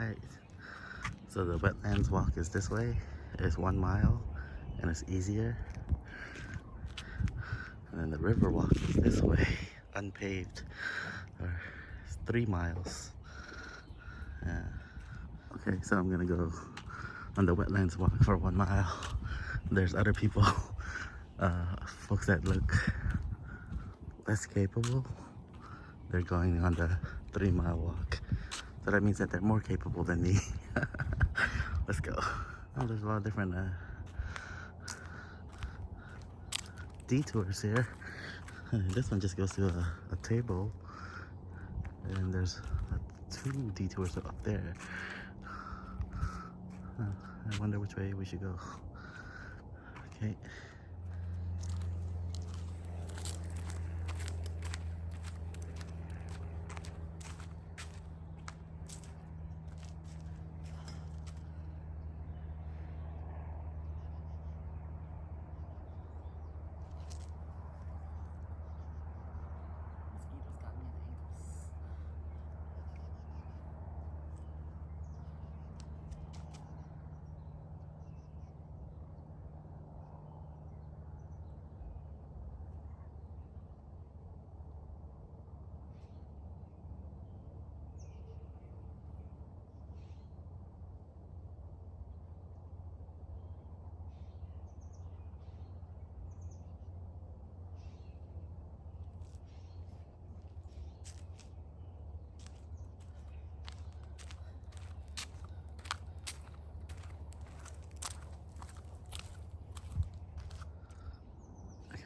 Alright, so the wetlands walk is this way. It's 1 mile and it's easier. And then the river walk is this way, unpaved, or it's 3 miles. Yeah. Okay, so I'm gonna go on the wetlands walk for 1 mile. There's other people, folks that look less capable. They're going on the 3 mile walk. So that means that they're more capable than me. Let's go. Oh, there's a lot of different detours here. This one just goes to a table. And there's 2 detours up there. I wonder which way we should go. Okay.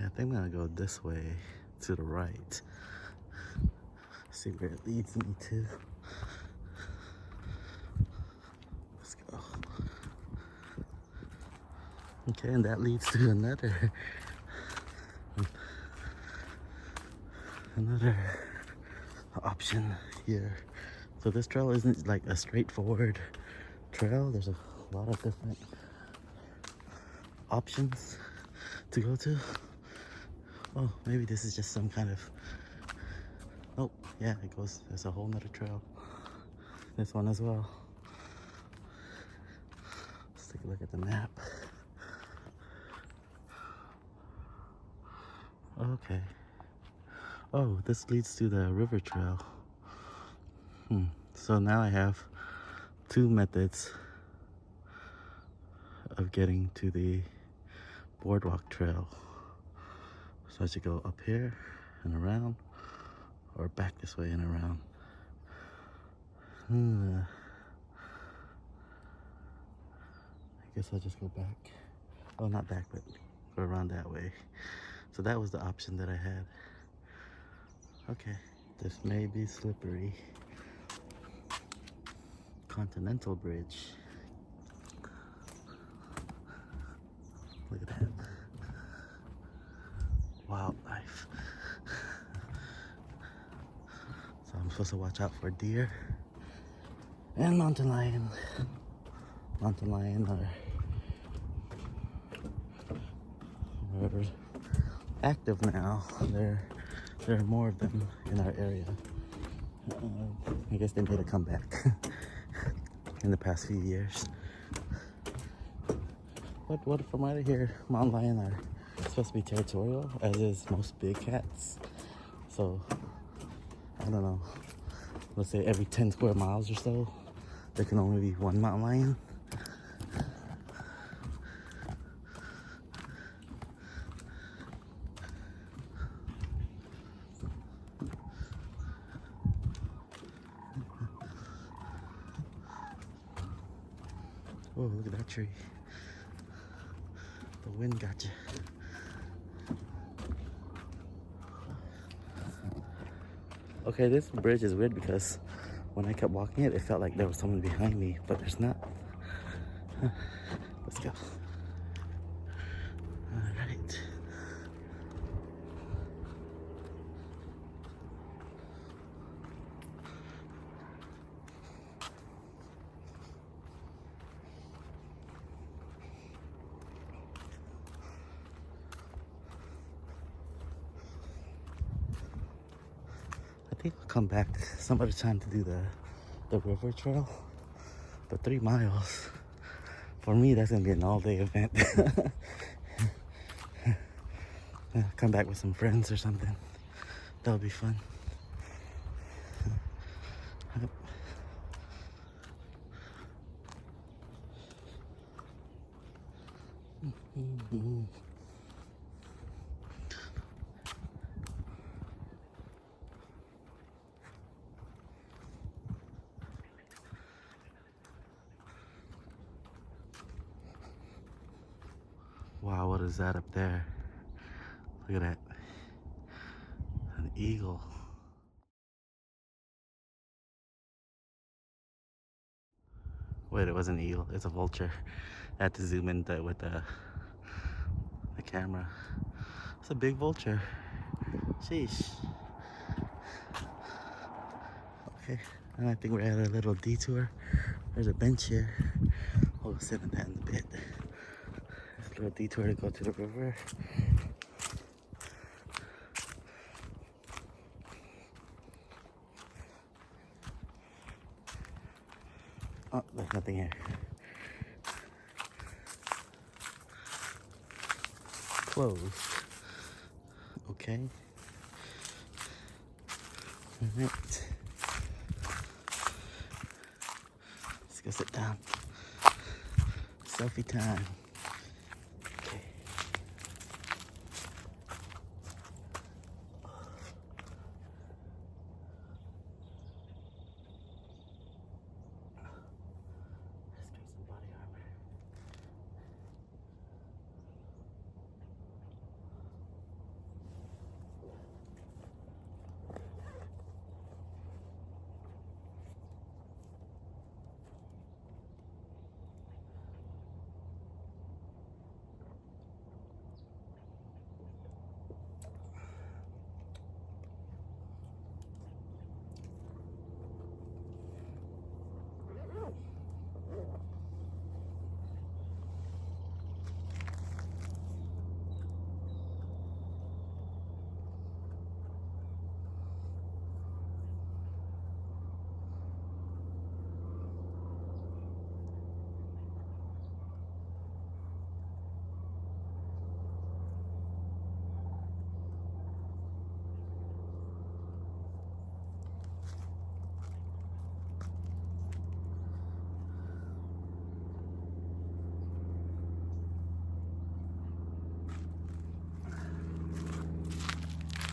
I think I'm gonna go this way to the right. See where it leads me to. Let's go. Okay, and that leads to another option here. So this trail isn't like a straightforward trail. There's a lot of different options to go to. Oh, maybe this is just some kind of, oh yeah, it goes, there's a whole nother trail. This one as well. Let's take a look at the map. Okay. Oh, this leads to the river trail. So now I have 2 methods of getting to the boardwalk trail. So I should go up here and around, or back this way and around. I guess I'll just go back. Oh, not back, but go around that way. So that was the option that I had. Okay, this may be slippery. Continental Bridge. Look at that. Wildlife. So I'm supposed to watch out for deer and mountain lion. Mountain lion are active now. There are more of them in our area. I guess they made a comeback in the past few years. But what from out of here, mountain lion are supposed to be territorial, as is most big cats. So I don't know, let's say every 10 square miles or so, there can only be 1 mountain lion. Oh, look at that tree. The wind got you. Okay, this bridge is weird because when I kept walking it, it felt like there was someone behind me, but there's not. Let's go. All right. I think I'll come back some other time to do the river trail. But 3 miles, for me, that's gonna be an all-day event. Come back with some friends or something. That'll be fun. Wow, what is that up there? Look at that. An eagle. Wait, it wasn't an eagle. It's a vulture. I had to zoom in with the camera. It's a big vulture. Sheesh. Okay, and I think we're at a little detour. There's a bench here. We'll sit on that in a bit. There's a little detour to go to the river. Oh, there's nothing here. Closed. Okay. Alright. Let's go sit down. Selfie time. Okay. Let's drink some body armor.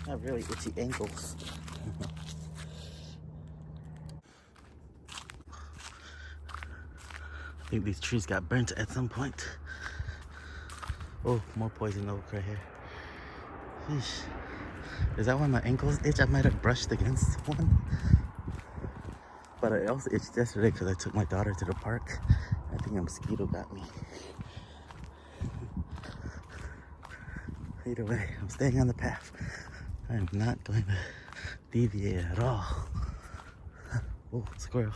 I have really itchy ankles. I think these trees got burnt at some point. Oh, more poison oak right here. Sheesh. Is that why my ankles itch? I might have brushed against one. But I also itched yesterday because I took my daughter to the park. I think a mosquito got me. Either way, I'm staying on the path. I am not going to deviate at all. Oh, squirrel.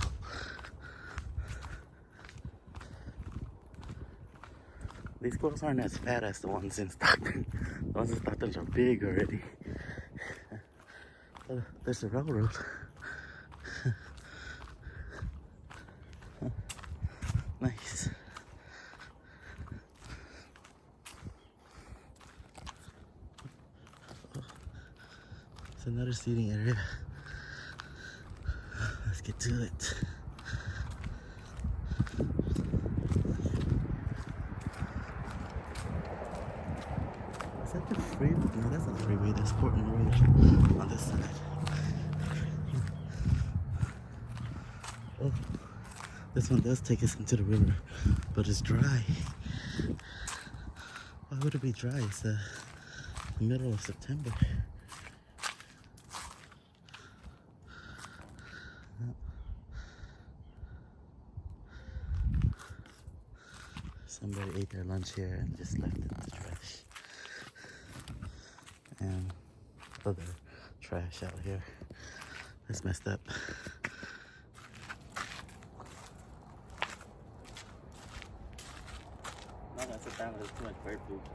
These squirrels aren't as fat as the ones in Stockton. The ones in Stockton are big already. There's the railroad. Nice. It's another seating area. Let's get to it. Is that the freeway? No, that's not the freeway. That's Portland Road on this side. Oh, this one does take us into the river, but it's dry. Why would it be dry? It's the middle of September. Somebody ate their lunch here and just left it in the trash. And other trash out here. That's messed up. No, that's the time there's too much bird poop.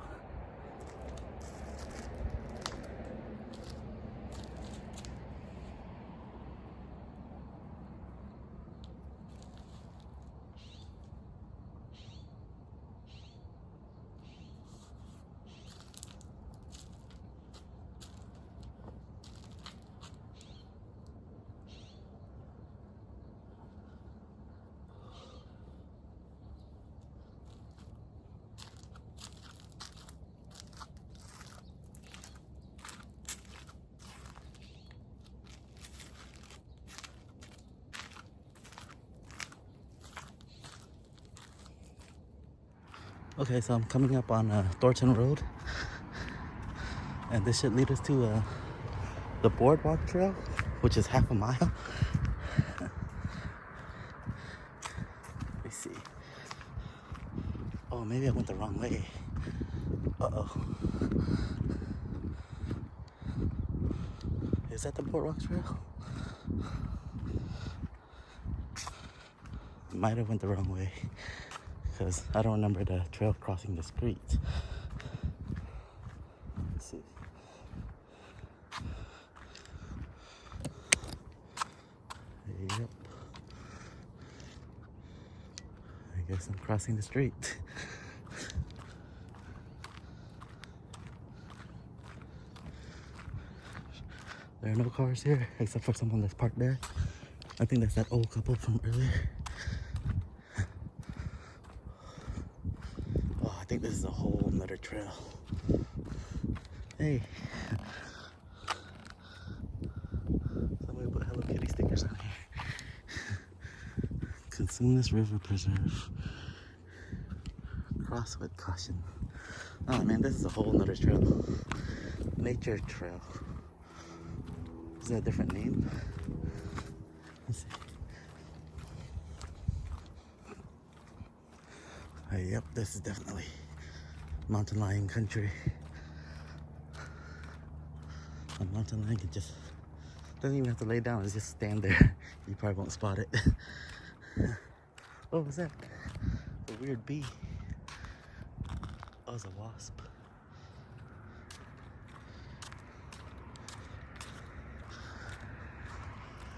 Okay, so I'm coming up on Thornton Road, and this should lead us to the boardwalk trail, which is half a mile. Let me see. Oh, maybe I went the wrong way. Uh-oh. Is that the boardwalk trail? Might have went the wrong way, because I don't remember the trail crossing the street. Let's see. Yep. I guess I'm crossing the street. There are no cars here except for someone that's parked there. I think that's that old couple from earlier. Oh, I think this is a whole nother trail. Hey. Somebody put Hello Kitty stickers on here. Consume this river preserve. Cross with caution. Oh man, this is a whole nother trail. Nature trail. Is that a different name? Let's see. Yep, this is definitely mountain lion country. A mountain lion can just doesn't even have to lay down, it's just stand there. You probably won't spot it. What was that? A weird bee. Oh, it's a wasp.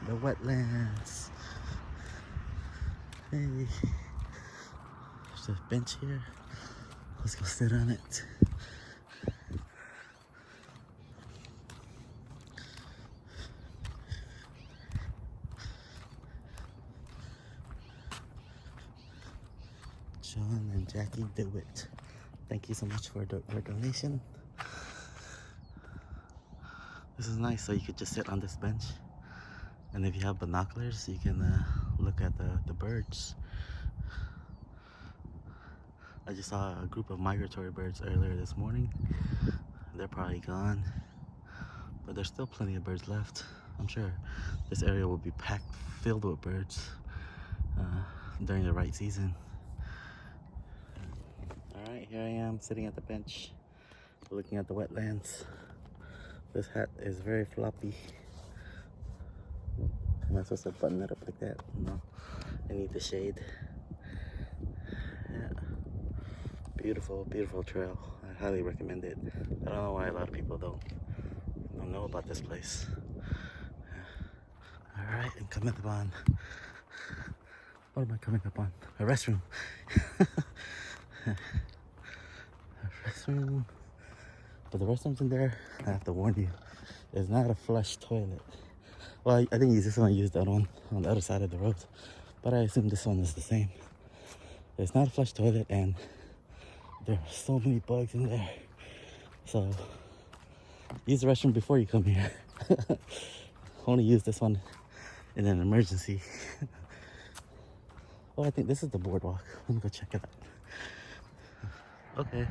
The wetlands. Hey. There's a bench here. Let's go sit on it. Sean and Jackie DeWitt. Thank you so much for your donation. This is nice, so you could just sit on this bench. And if you have binoculars, you can look at the birds. I just saw a group of migratory birds earlier this morning. They're probably gone, but there's still plenty of birds left. I'm sure this area will be packed, filled with birds during the right season. All right, here I am sitting at the bench, looking at the wetlands. This hat is very floppy. Am I supposed to button it up like that? No, I need the shade. Yeah, beautiful, beautiful trail. I highly recommend it. I don't know why a lot of people don't know about this place. Yeah. All right, I'm coming up on. What am I coming up on? A restroom. A restroom. But the restrooms in there, I have to warn you, it's not a flush toilet. Well, I think this one used that one on the other side of the road, but I assume this one is the same. It's not a flush toilet, and there are so many bugs in there. So use the restroom before you come here. Only use this one in an emergency. Oh, I think this is the boardwalk. Let me go check it out. Okay.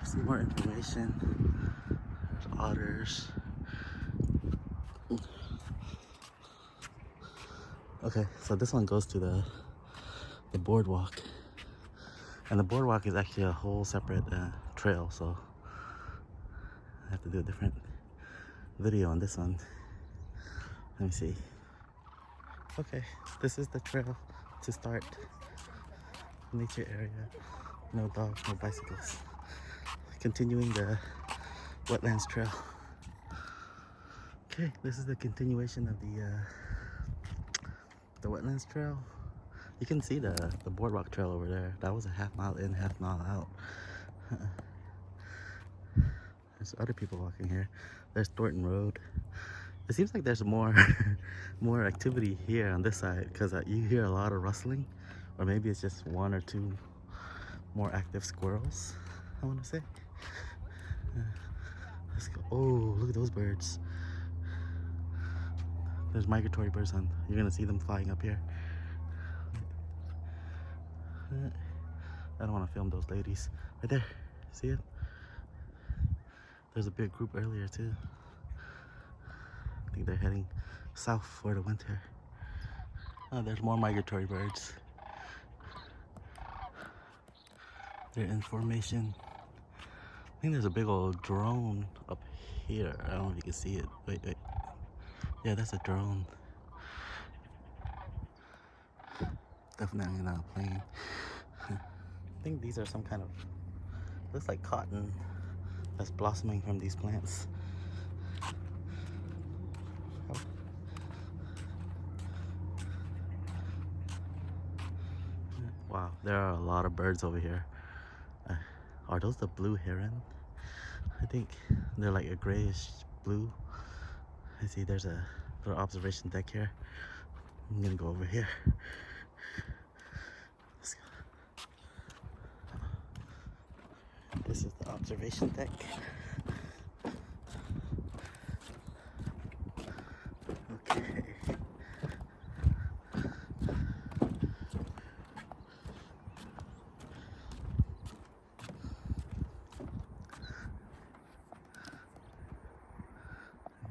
Some more information. There's otters. Okay, so this one goes to the boardwalk, and the boardwalk is actually a whole separate trail, so I have to do a different video on this one. Let me see. Okay, this is the trail to start. Nature area, no dogs, no bicycles. Continuing the wetlands trail. Okay, this is the continuation of the wetlands trail. You can see the boardwalk trail over there. That was a half mile in, half mile out. There's other people walking here. There's Thornton Road. It seems like there's more more activity here on this side, because you hear a lot of rustling, or maybe it's just one or two more active squirrels, I want to say. Let's go. Oh, look at those birds. There's migratory birds on. You're gonna see them flying up here. I don't want to film those ladies. Right there, see it? There's a big group earlier too. I think they're heading south for the winter. Oh, there's more migratory birds. They're in formation. I think there's a big old drone up here. I don't know if you can see it. Wait. Yeah, that's a drone. Definitely not a plane. I think these are some kind of, looks like cotton that's blossoming from these plants. Wow, there are a lot of birds over here. Are those the blue heron? I think they're like a grayish blue. I see there's a little observation deck here. I'm gonna go over here. Let's go. This is the observation deck. Okay.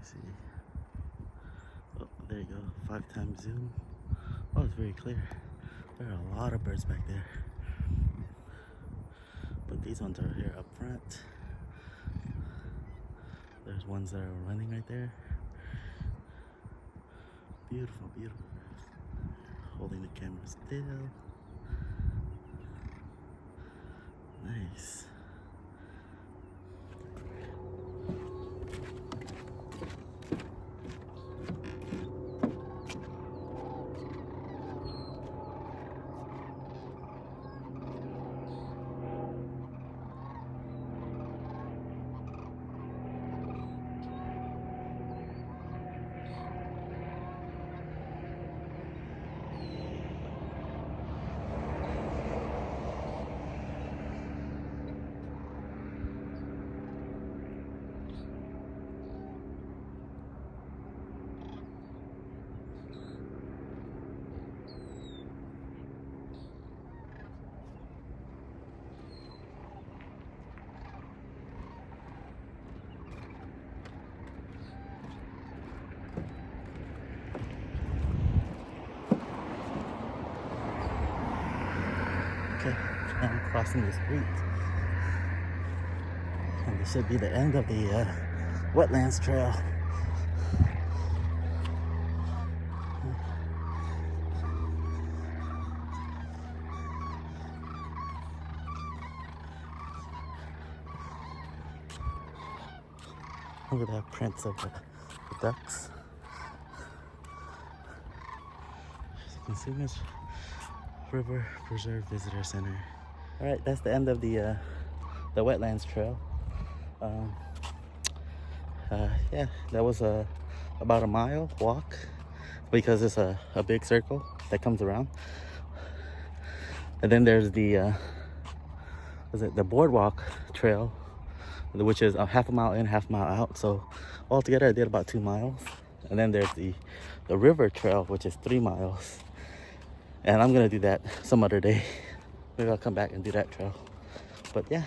See. Oh, there you go. 5x zoom. Oh, it's very clear. There are a lot of birds back there. But these ones are here up front. There's ones that are running right there. Beautiful, beautiful birds. Holding the camera still. Nice. Okay, I'm crossing the street. And this should be the end of the Wetlands Trail. Look at that prints of the ducks. Consumers River Preserve Visitor Center. All right, that's the end of the Wetlands Trail. Yeah, that was about a mile walk because it's a big circle that comes around. And then there's the boardwalk trail, which is a half a mile in, half a mile out. So altogether I did about 2 miles. And then there's the river trail, which is 3 miles. And I'm gonna do that some other day. Maybe I'll come back and do that trail. But yeah,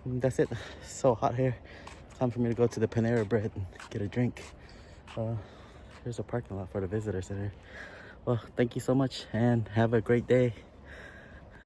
that's it. It's so hot here. Time for me to go to the Panera Bread and get a drink. Here's a parking lot for the visitor center. Well, thank you so much and have a great day.